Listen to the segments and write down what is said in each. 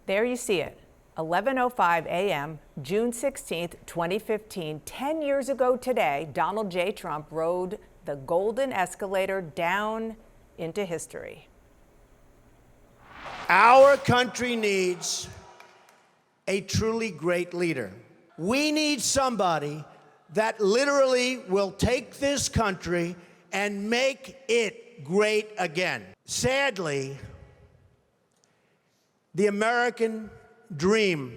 There you see it, 11:05 a.m., June 16th, 2015. 10 years ago today, Donald J. Trump rode the golden escalator down into history. Our country needs a truly great leader. We need somebody that literally will take this country and make it great again. Sadly, the American dream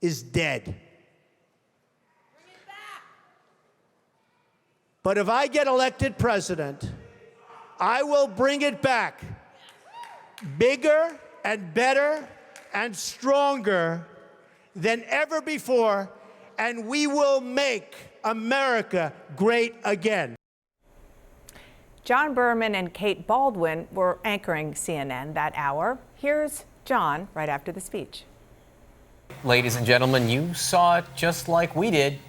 is dead. Bring it back. But if I get elected president, I will bring it back bigger and better and stronger than ever before, and we will make America great again. John Berman and Kate Baldwin were anchoring CNN that hour. Here's John right after the speech. Ladies and gentlemen, you saw it just like we did.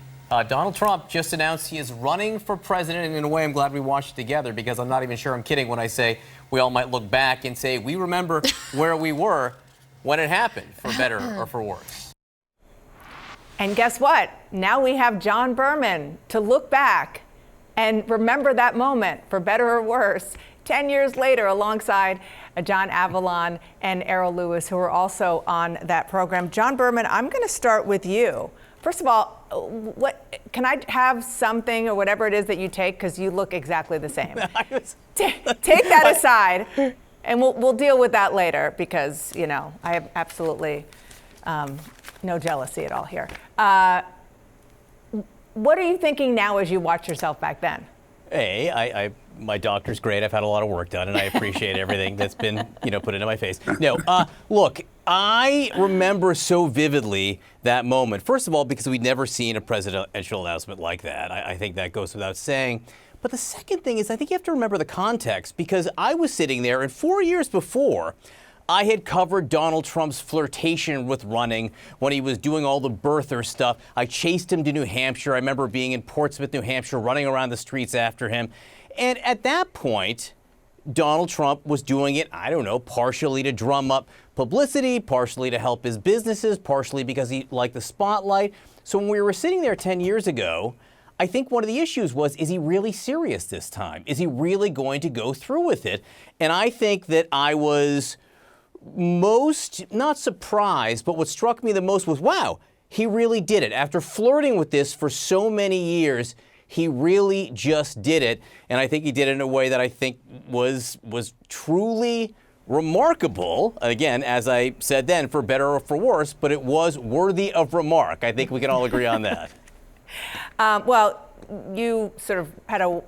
Donald Trump just announced he is running for president, and in a way I'm glad we watched it together, because I'm not even sure I'm kidding when I say we all might look back and say we remember where we were when it happened, for better or for worse. And guess what? Now we have John Berman to look back and remember that moment, for better or worse, 10 years later, alongside John Avlon and Errol Louis, who are also on that program. John Berman, I'm going to start with you. First of all, what can I have something or whatever it is that you take, because you look exactly the same. Take that aside, and we'll deal with that later, because you know I have absolutely no jealousy at all here. What are you thinking now as you watch yourself back then? Hey, my doctor's great. I've had a lot of work done, and I appreciate everything that's been, put into my face. No, look, I remember so vividly that moment. First of all, because we'd never seen a presidential announcement like that. I think that goes without saying. But the second thing is, I think you have to remember the context, because I was sitting there, and 4 years before, I had covered Donald Trump's flirtation with running when he was doing all the birther stuff. I chased him to New Hampshire. I remember being in Portsmouth, New Hampshire, running around the streets after him. And at that point, Donald Trump was doing it, I don't know, partially to drum up publicity, partially to help his businesses, partially because he liked the spotlight. So when we were sitting there 10 years ago, I think one of the issues was, is he really serious this time? Is he really going to go through with it? And I think that I was most, not surprised, but what struck me the most was, wow, he really did it. After flirting with this for so many years, he really just did it. And I think he did it in a way that I think was truly remarkable. Again, as I said then, for better or for worse, but it was worthy of remark. I think we can all agree on that. Well, you sort of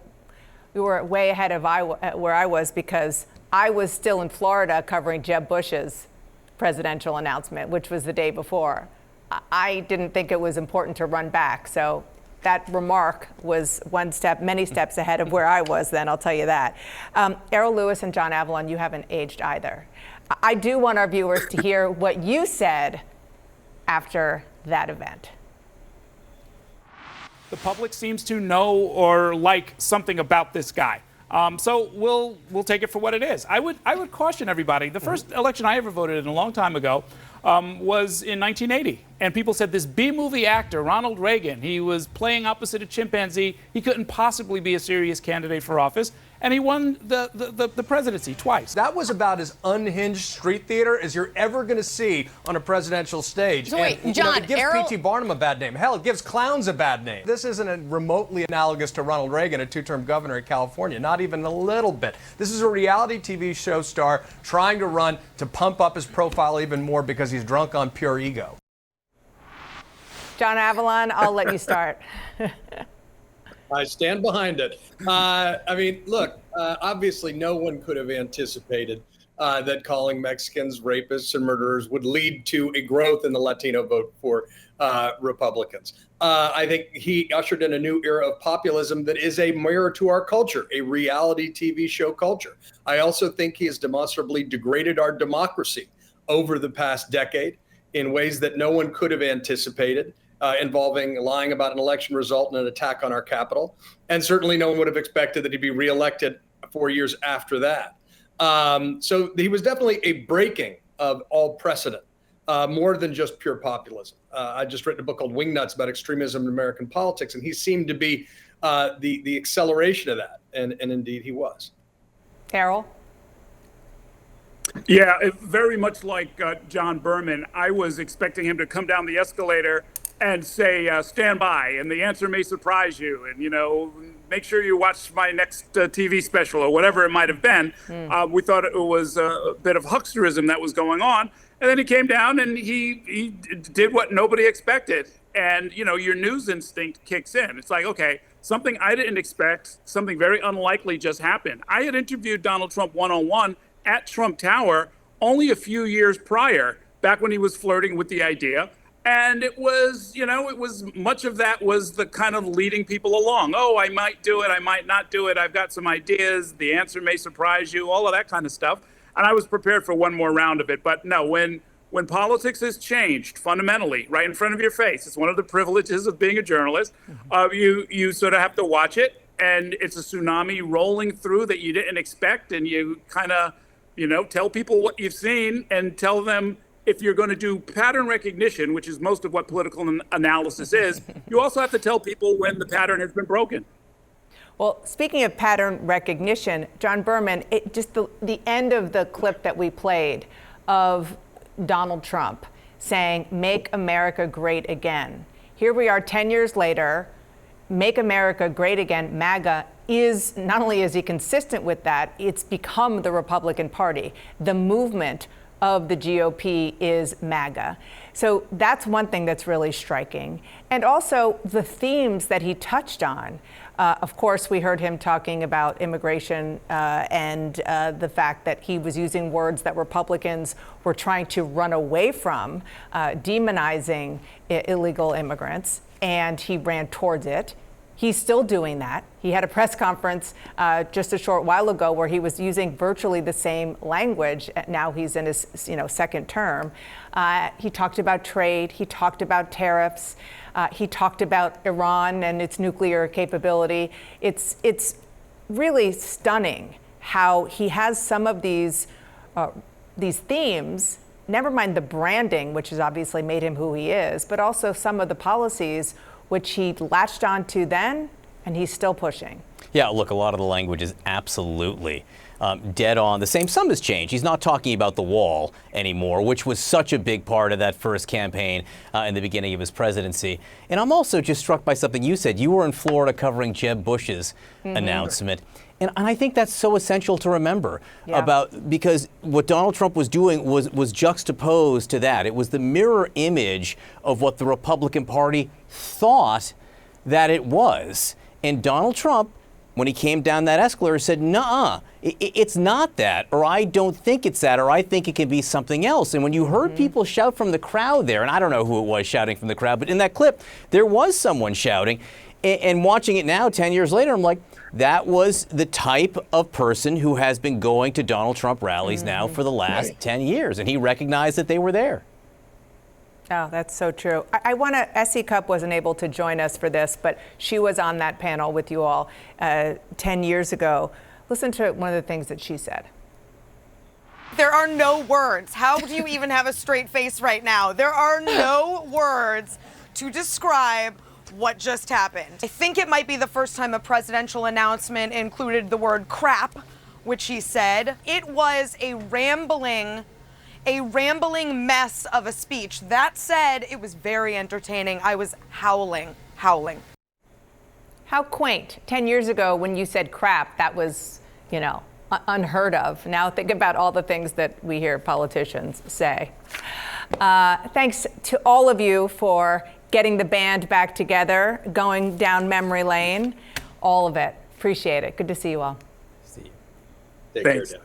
you were way ahead of where I was, because I was still in Florida covering Jeb Bush's presidential announcement, which was the day before. I didn't think it was important to run back. So that remark was many steps ahead of where I was then, I'll tell you that. Errol Louis and John Avlon, you haven't aged either. I do want our viewers to hear what you said after that event. The public seems to know or like something about this guy. So we'll take it for what it is. I would caution everybody. The first election I ever voted in a long time ago was in 1980. And people said this B-movie actor, Ronald Reagan, he was playing opposite a chimpanzee. He couldn't possibly be a serious candidate for office. And he won the presidency twice. That was about as unhinged street theater as you're ever going to see on a presidential stage. So wait, John, it gives P.T. Barnum a bad name. Hell, it gives clowns a bad name. This isn't remotely analogous to Ronald Reagan, a two-term governor of California. Not even a little bit. This is a reality TV show star trying to run to pump up his profile even more because he's drunk on pure ego. John Avlon, I'll let you start. I stand behind it. I mean, look, obviously no one could have anticipated that calling Mexicans rapists and murderers would lead to a growth in the Latino vote for Republicans. I think he ushered in a new era of populism that is a mirror to our culture, a reality TV show culture. I also think he has demonstrably degraded our democracy over the past decade in ways that no one could have anticipated. Involving lying about an election result and an attack on our Capitol. And certainly no one would have expected that he'd be reelected 4 years after that. So he was definitely a breaking of all precedent, more than just pure populism. I just written a book called Wingnuts about extremism in American politics, and he seemed to be the acceleration of that, and indeed he was. Carol? Yeah, very much like John Berman, I was expecting him to come down the escalator and say, stand by, and the answer may surprise you, and, you know, make sure you watch my next TV special or whatever it might have been. We thought it was a bit of hucksterism that was going on. And then he came down and he did what nobody expected. And, you know, your news instinct kicks in. It's like, okay, something I didn't expect, something very unlikely just happened. I had interviewed Donald Trump one-on-one at Trump Tower only a few years prior, back when he was flirting with the idea. And it was, you know, much of that was the kind of leading people along. Oh, I might do it. I might not do it. I've got some ideas. The answer may surprise you, all of that kind of stuff. And I was prepared for one more round of it. But no, when politics has changed fundamentally right in front of your face, it's one of the privileges of being a journalist. You sort of have to watch it. And it's a tsunami rolling through that you didn't expect. And you kind of, you know, tell people what you've seen and tell them, if you're going to do pattern recognition, which is most of what political analysis is, you also have to tell people when the pattern has been broken. Well, speaking of pattern recognition, John Berman, just the end of the clip that we played of Donald Trump saying, "Make America great again." Here we are 10 years later, "Make America great again," MAGA is, not only is he consistent with that, it's become the Republican Party. The movement of the GOP is MAGA. So that's one thing that's really striking. And also the themes that he touched on. Of course, we heard him talking about immigration and the fact that he was using words that Republicans were trying to run away from, demonizing illegal immigrants, and he ran towards it. He's still doing that. He had a press conference just a short while ago where he was using virtually the same language. Now he's in his second term. He talked about trade. He talked about tariffs. He talked about Iran and its nuclear capability. It's really stunning how he has some of these themes. Never mind the branding, which has obviously made him who he is, but also some of the policies which he latched onto then, and he's still pushing. Yeah, look, a lot of the language is absolutely dead on. The same sum has changed. He's not talking about the wall anymore, which was such a big part of that first campaign in the beginning of his presidency. And I'm also just struck by something you said. You were in Florida covering Jeb Bush's announcement. And I think that's so essential to remember because what Donald Trump was doing was juxtaposed to that. It was the mirror image of what the Republican Party thought that it was. And Donald Trump, when he came down that escalator, said, "Nuh-uh, it's not that, or I don't think it's that, or I think it can be something else." And when you heard people shout from the crowd there, and I don't know who it was shouting from the crowd, but in that clip, there was someone shouting. And watching it now, 10 years later, I'm like, that was the type of person who has been going to Donald Trump rallies now for the last 10 years. And he recognized that they were there. Oh, that's so true. I want to, Essie Cupp wasn't able to join us for this, but she was on that panel with you all 10 years ago. Listen to one of the things that she said. There are no words. How do you even have a straight face right now? There are no words to describe what just happened. I think it might be the first time a presidential announcement included the word crap, which he said. It was a rambling mess of a speech. That said, it was very entertaining. I was howling. How quaint. 10 years ago when you said crap, that was, unheard of. Now think about all the things that we hear politicians say. Thanks to all of you for getting the band back together, going down memory lane, all of it. Appreciate it. Good to see you all. See you. Take care, Thanks. Dan.